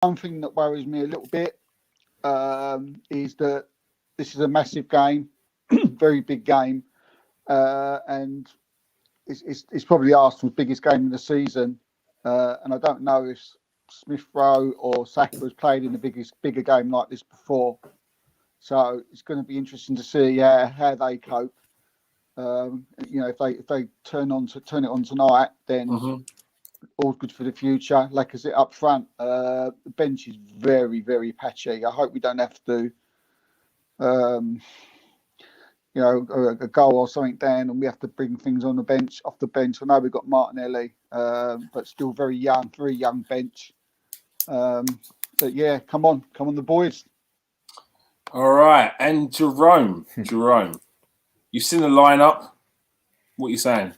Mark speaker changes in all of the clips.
Speaker 1: one thing that worries me a little bit is that this is a massive game, very big game, and it's probably Arsenal's biggest game of the season. And I don't know if Smith Rowe or Saka has played in a bigger game like this before. So it's going to be interesting to see how they cope. If they turn it on tonight, then all's good for the future. Lacazette up front. The bench is very, very patchy. I hope we don't have to, a goal or something down, and we have to bring things on the bench, off the bench. I know we've got Martinelli, but still very young bench. But yeah, come on, the boys.
Speaker 2: All right, and Jerome, you've seen the lineup. What are you saying?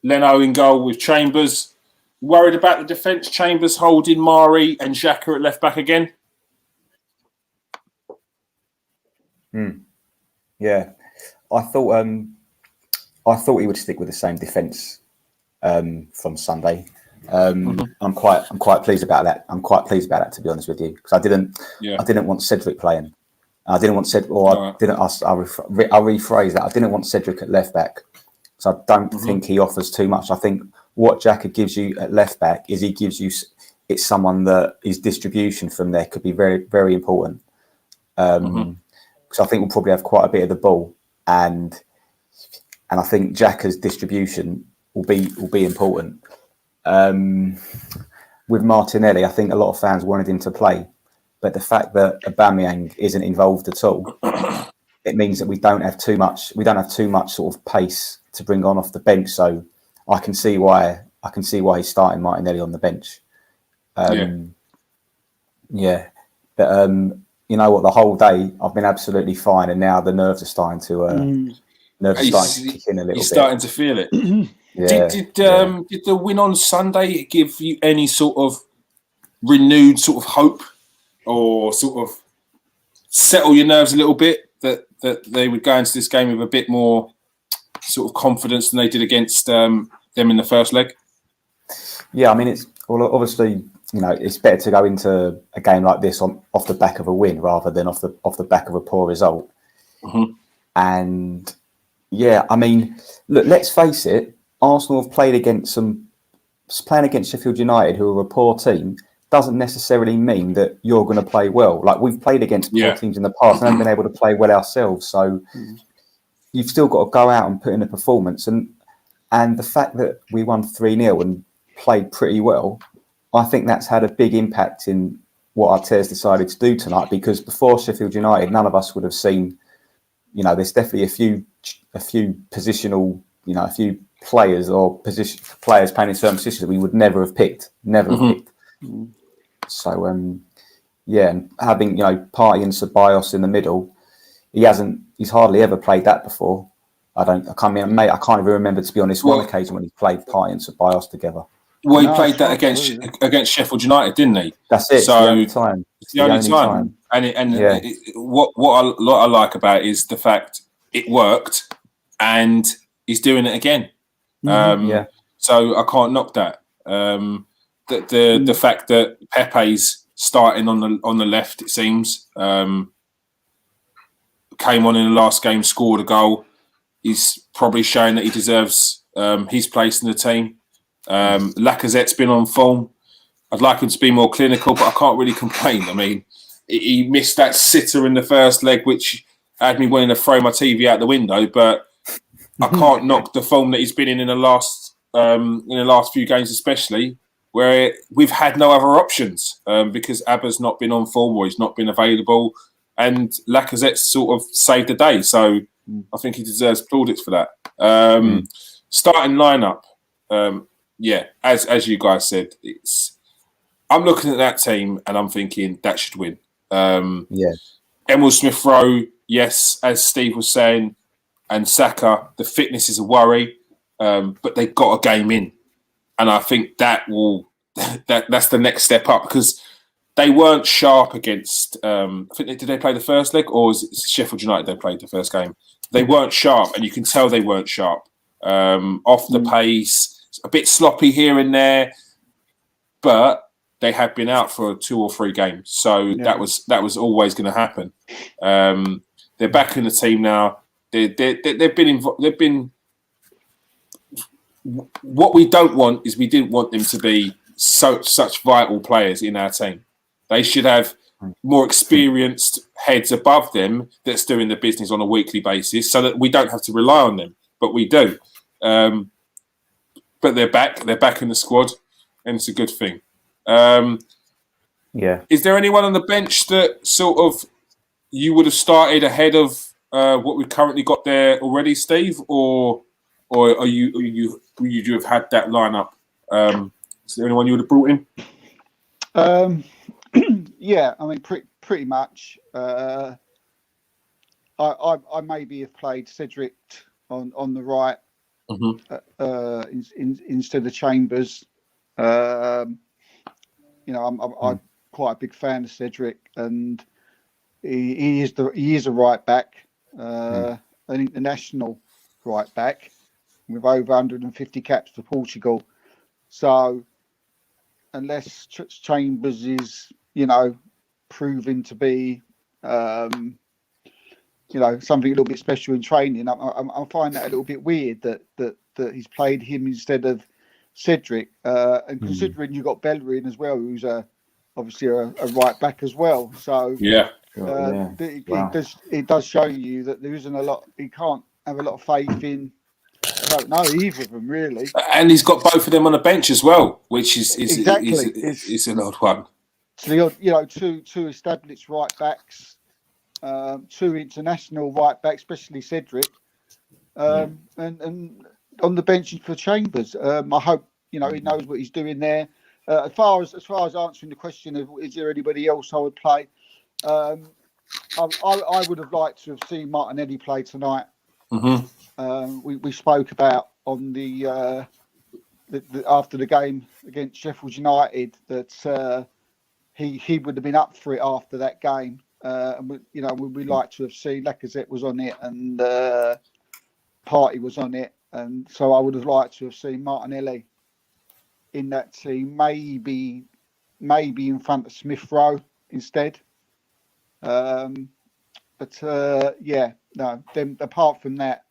Speaker 2: Leno in goal with Chambers. Worried about the defence? Chambers holding Mari and Xhaka at left back again?
Speaker 3: Yeah, I thought he would stick with the same defence from Sunday. I'm quite pleased about that. I'm quite pleased about that, to be honest with you, because I didn't want Cedric playing. I didn't want Cedric, I'll rephrase that. I didn't want Cedric at left back. So I don't think he offers too much. I think what Xhaka gives you at left back is it's someone that his distribution from there could be very, very important. Because I think we'll probably have quite a bit of the ball, and I think Xhaka's distribution will be important. With Martinelli, I think a lot of fans wanted him to play, but the fact that Aubameyang isn't involved at all, it means that we don't have too much sort of pace to bring on off the bench. So I can see why he's starting Martinelli on the bench. But you know what? The whole day I've been absolutely fine, and now the nerves are starting to kick in a little bit.
Speaker 2: You're starting to feel it. Did the win on Sunday give you any sort of renewed sort of hope, or sort of settle your nerves a little bit that they would go into this game with a bit more sort of confidence than they did against them in the first leg?
Speaker 3: Yeah, I mean, obviously, it's better to go into a game like this off the back of a win rather than off the back of a poor result. And yeah, I mean, look, let's face it, Arsenal have playing against Sheffield United, who are a poor team, doesn't necessarily mean that you're going to play well. Like, we've played against poor teams in the past and haven't been able to play well ourselves. So you've still got to go out and put in a performance. And the fact that we won 3-0 and played pretty well, I think that's had a big impact in what Arteta's decided to do tonight, because before Sheffield United, none of us would have seen, there's definitely a few positional, a few players playing in certain positions that we would never have picked. So, and having, Partey and Ceballos in the middle, he's hardly ever played that before. I can't even remember, to be honest, one occasion when he played Partey and Ceballos together.
Speaker 2: Well, he played that against Sheffield United, didn't he?
Speaker 3: That's it. So it's the only time.
Speaker 2: What I like about it is the fact it worked, and he's doing it again. So I can't knock that. The fact that Pepe's starting on the left, it seems, came on in the last game, scored a goal. He's probably showing that he deserves his place in the team. Lacazette's been on form. I'd like him to be more clinical, but I can't really complain. I mean, he missed that sitter in the first leg, which had me wanting to throw my TV out the window. But I can't knock the form that he's been in the last few games, especially where we've had no other options because Abba's not been on form or he's not been available, and Lacazette's sort of saved the day. So I think he deserves plaudits for that. Starting lineup. As you guys said, I'm looking at that team and I'm thinking that should win. Emil Smith Rowe, yes, as Steve was saying, and Saka, the fitness is a worry, but they got a game in, and I think that's the next step up, because they weren't sharp against. I think did they play the first leg, or was it Sheffield United they played the first game? They weren't sharp, and you can tell they weren't sharp. off the pace, a bit sloppy here and there, but they have been out for 2 or 3 games, so that was always going to happen. They're back in the team now. They've been. What we don't want is we didn't want them to be such vital players in our team. They should have more experienced heads above them that's doing the business on a weekly basis, so that we don't have to rely on them. But we do. But they're back. They're back in the squad, and it's a good thing. Is there anyone on the bench that sort of you would have started ahead of what we've currently got there already, Steve, or are you have had that lineup? Is there anyone you would have brought in?
Speaker 1: Yeah, I mean, pretty much. I maybe have played Cedric on the right instead of Chambers. I'm quite a big fan of Cedric, and he is a right back, an international right back with over 150 caps for Portugal. So unless Chambers is, proven to be, something a little bit special in training, I find that a little bit weird that he's played him instead of Cedric. And considering you got Bellerin as well, who's obviously a right back as well. So it does show you that there isn't a lot. He can't have a lot of faith in. I don't know either of them really.
Speaker 2: And he's got both of them on the bench as well, which is an odd one.
Speaker 1: So two established right backs, 2 international right backs, especially Cedric, and on the bench for Chambers. I hope he knows what he's doing there. As far as answering the question of is there anybody else I would play, I would have liked to have seen Martinelli play tonight. We spoke about on the after the game against Sheffield United that he would have been up for it after that game, and we'd like to have seen Lacazette was on it and Partey was on it, and so I would have liked to have seen Martinelli in that team, maybe in front of Smith Rowe instead. Then apart from that,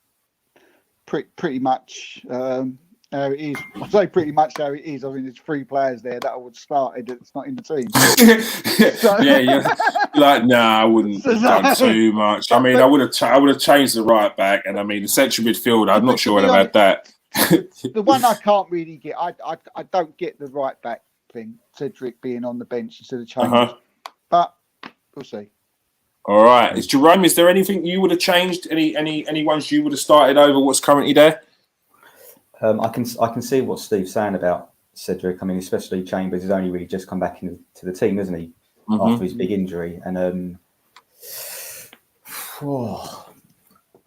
Speaker 1: pretty much how it is. I say pretty much how it is. I mean, there's 3 players there that I would start. It's not in the team.
Speaker 2: You're like, I wouldn't have done too much. I mean, I would have changed the right back, and I mean, the central midfield. I'm not sure I'd have had that.
Speaker 1: The one I can't really get, I don't get the right back thing. Cedric being on the bench instead of Chambers, but we'll see.
Speaker 2: All right, Jerome, is there anything you would have changed? Any ones you would have started over what's currently there?
Speaker 3: I can see what Steve's saying about Cedric. I mean, especially Chambers has only really just come back into the team, hasn't he? After his big injury, and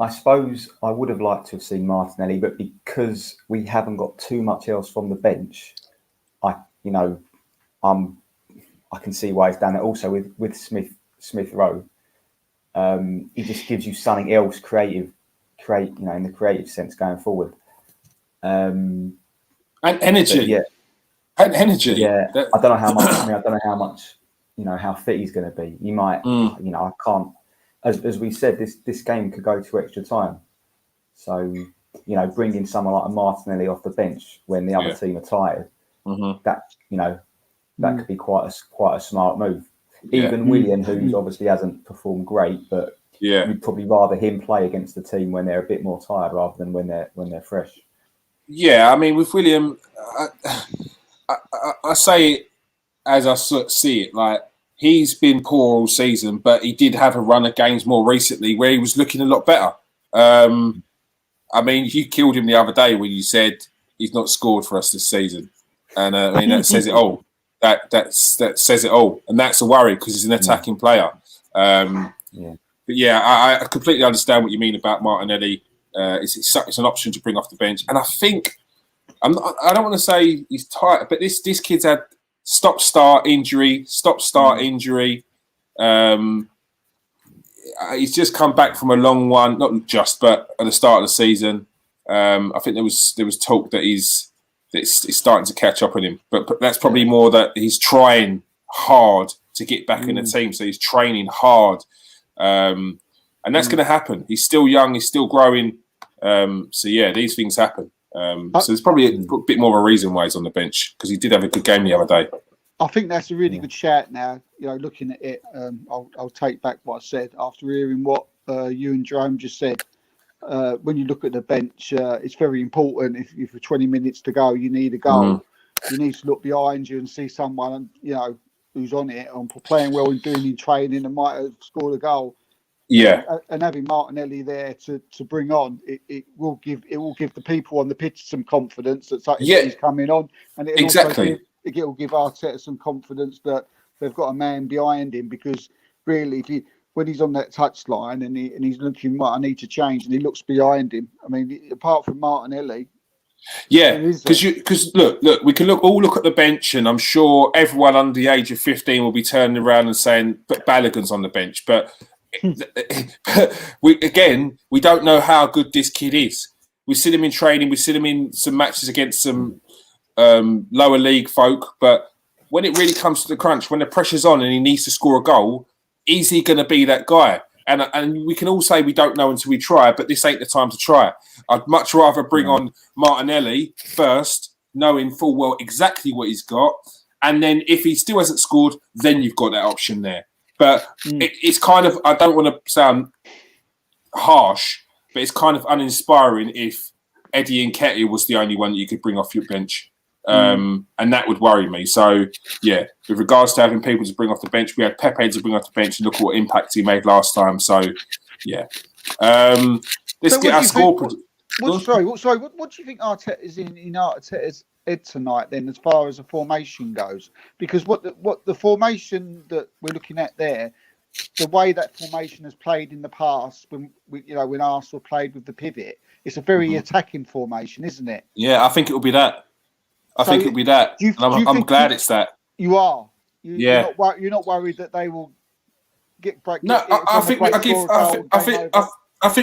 Speaker 3: I suppose I would have liked to have seen Martinelli, but because we haven't got too much else from the bench, I can see why he's done it. Also with Smith Rowe, he just gives you something else creative, in the creative sense going forward.
Speaker 2: And energy.
Speaker 3: And energy. Yeah. I don't know how much. I don't know how much. How fit he's going to be. You might. I can't. As we said, this game could go to extra time. So bringing someone like a Martinelli off the bench when the other team are tired, that could be quite a smart move. Even William, who obviously hasn't performed great, but we'd probably rather him play against the team when they're a bit more tired rather than when they're fresh.
Speaker 2: Yeah, I mean, with William, I say it as I see it. Like, he's been poor all season, but he did have a run of games more recently where he was looking a lot better. I mean, you killed him the other day when you said he's not scored for us this season, and I mean that says it all. That says it all, and that's a worry because he's an attacking player. But I completely understand what you mean about Martinelli. It's an option to bring off the bench, and I think I don't want to say he's tight, but this kid's had stop-start injury. He's just come back from a long one, not just, but at the start of the season. I think there was talk that it's starting to catch up on him, but that's probably more that he's trying hard to get back in the team, so he's training hard, and that's going to happen. He's still young, he's still growing, so yeah, these things happen. So there's probably a bit more of a reason why he's on the bench, because he did have a good game the other day.
Speaker 1: I think that's a really good shout. Now, looking at it, I'll take back what I said after hearing what you and Jerome just said. When you look at the bench, it's very important. If for 20 minutes to go, you need a goal. You need to look behind you and see someone, who's on it and playing well and doing in training and might have scored a goal.
Speaker 2: Yeah,
Speaker 1: and having Martinelli there to bring on, it will give the people on the pitch some confidence that he's coming on, and it will give Arteta some confidence that they've got a man behind him, because really, when he's on that touchline and he's looking, what I need to change, and he looks behind him. I mean, apart from Martinelli.
Speaker 2: Yeah, because look, we can look at the bench, and I'm sure everyone under the age of 15 will be turning around and saying, "But Balogun's on the bench." But we don't know how good this kid is. We've seen him in training, we've seen him in some matches against some lower league folk, but when it really comes to the crunch, when the pressure's on and he needs to score a goal, is he going to be that guy? And we can all say we don't know until we try, but this ain't the time to try. I'd much rather bring on Martinelli first, knowing full well exactly what he's got, and then if he still hasn't scored, then you've got that option there. But it's kind of, I don't want to sound harsh, but it's kind of uninspiring if Eddie Nketiah was the only one that you could bring off your bench. And that would worry me. So, yeah, with regards to having people to bring off the bench, we had Pepe to bring off the bench, and look at what impact he made last time. So, yeah. Let's get our score.
Speaker 1: What do you think Arteta is in Arteta's head tonight then, as far as the formation goes? Because what the formation that we're looking at there, the way that formation has played in the past, when Arsenal played with the pivot, it's a very attacking formation, isn't it?
Speaker 2: Yeah, I think it will be that. I think it'll be that. I'm glad it's that.
Speaker 1: You are. You're not worried that they will get break.
Speaker 2: No, I think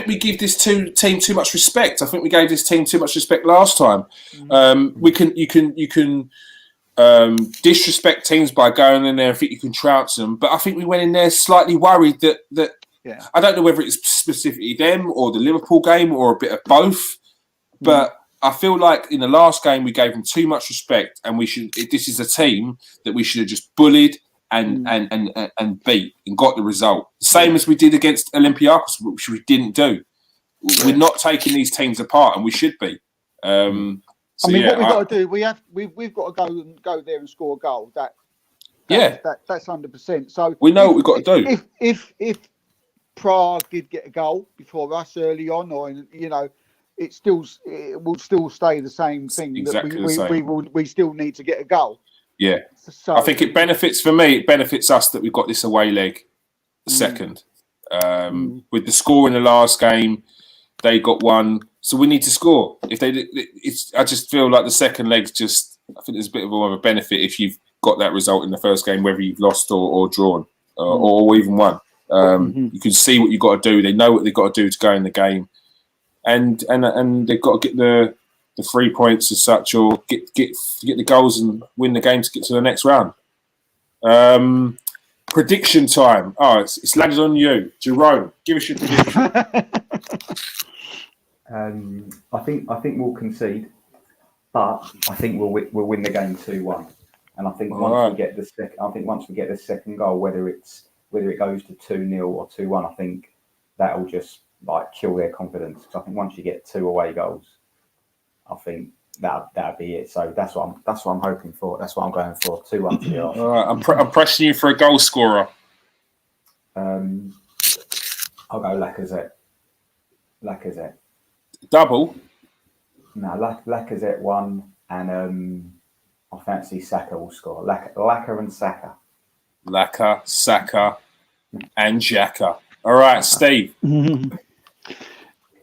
Speaker 2: we give this team too much respect. I think we gave this team too much respect last time. You can disrespect teams by going in there and think you can trounce them, but I think we went in there slightly worried that I don't know whether it's specifically them or the Liverpool game or a bit of both, but I feel like in the last game we gave them too much respect, and this is a team that we should have just bullied and beat and got the result. Same as we did against Olympiacos, which we didn't do. We're not taking these teams apart, and we should be. What we've
Speaker 1: got to do, we've got to go there and score a goal. That's 100%. So
Speaker 2: we know what we've got to do.
Speaker 1: If Prague did get a goal before us early on, or it will still stay the same thing.
Speaker 2: Exactly the same.
Speaker 1: We still need to get a goal.
Speaker 2: Yeah, so I think it benefits us that we've got this away leg second. With the score in the last game, they got one, so we need to score. I just feel like the second leg's I think there's a bit more of a benefit if you've got that result in the first game, whether you've lost or drawn or even won. You can see what you've got to do. They know what they've got to do to go in the game. And they've got to get the 3 points as such, or get the goals and win the game to get to the next round. Prediction time. Oh, it's landed on you, Jerome. Give us your prediction.
Speaker 3: I think we'll concede, but I think we'll win the game 2-1. And I think once we get the second goal, whether it goes to 2-0 or 2-1, I think that will just kill their confidence. Because I think once you get 2 away goals, I think that'd be it. So that's what I'm hoping for. That's what I'm going for. 2-1 to the Arsenal.
Speaker 2: All right, I'm pressing you for a goal scorer.
Speaker 3: I'll go Lacazette.
Speaker 2: Double?
Speaker 3: No, Lacazette 1, and I fancy Saka will score. Laka and Saka.
Speaker 2: Laka, Saka, and Xhaka. All right, Steve.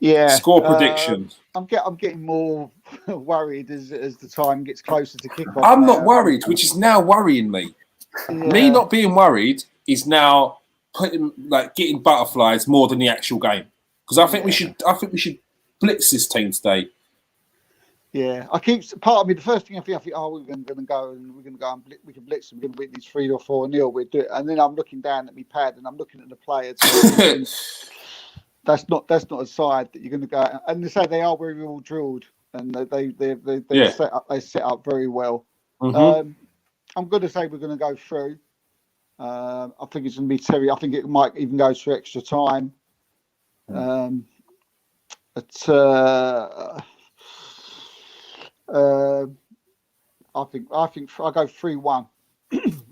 Speaker 1: Yeah.
Speaker 2: Score predictions.
Speaker 1: I'm getting more worried as the time gets closer to kickoff.
Speaker 2: I'm not worried, which is now worrying me. Yeah. Me not being worried is now getting butterflies more than the actual game, because I think we should blitz this team today.
Speaker 1: Yeah, I keep part of me. The first thing I think, oh, we're going to go and we can blitz them. We're going to win these 3 or 4-0. We do it, and then I'm looking down at my pad and I'm looking at the players. Thinking, that's not a side that you're going to go. And they say they are very well drilled, and they set up very well.
Speaker 2: Mm-hmm.
Speaker 1: I'm going to say we're going to go through. I think it's going to be Terry. I think it might even go through extra time. I think I go 3-1.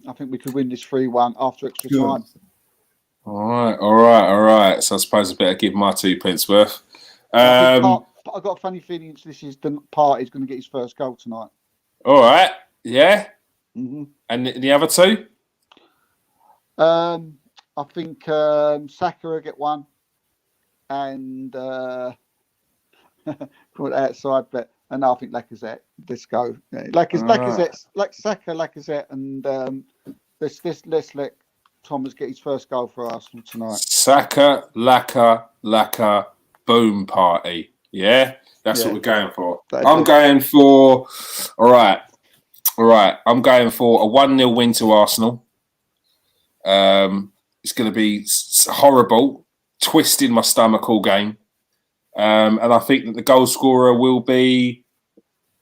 Speaker 1: I think we could win this 3-1 after extra time.
Speaker 2: All right. So I suppose I better give my 2 pence worth.
Speaker 1: I've got a funny feeling this is the Partey's going to get his first goal tonight.
Speaker 2: All right, yeah.
Speaker 1: Mm-hmm.
Speaker 2: And the other 2?
Speaker 1: I think Saka will get 1, and put outside bet. And I think Lacazette. Let's go. Yeah. Lacazette, and let's let Thomas get his first goal for Arsenal tonight.
Speaker 2: Saka, Laka, boom Partey. Yeah, that's what we're going for. I'm going for. All right. I'm going for a 1-0 win to Arsenal. It's going to be horrible, twisting my stomach all game. And I think that the goal scorer will be,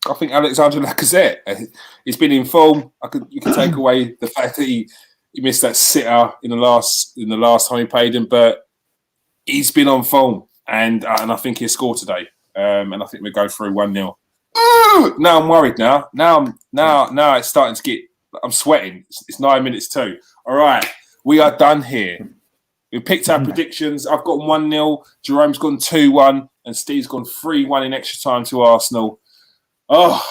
Speaker 2: I think, Alexander Lacazette. He's been in form. You can take away the fact that he missed that sitter in the last time he played him, but he's been on form, and I think he'll score today. And I think we go through 1-0. Now I'm worried. Now it's starting to get. I'm sweating. It's 9 minutes too. All right, we are done here. We picked our predictions. I've got 1-0. Jerome's gone 2-1, and Steve's gone 3-1 in extra time to Arsenal. Oh,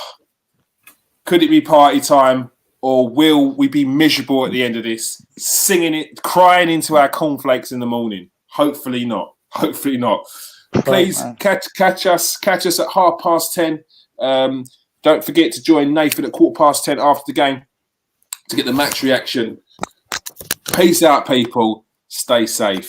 Speaker 2: could it be party time, or will we be miserable at the end of this, singing it, crying into our cornflakes in the morning? Hopefully not. Please catch us at 10:30. Don't forget to join Nathan at 10:15 after the game to get the match reaction. Peace out, people. Stay safe.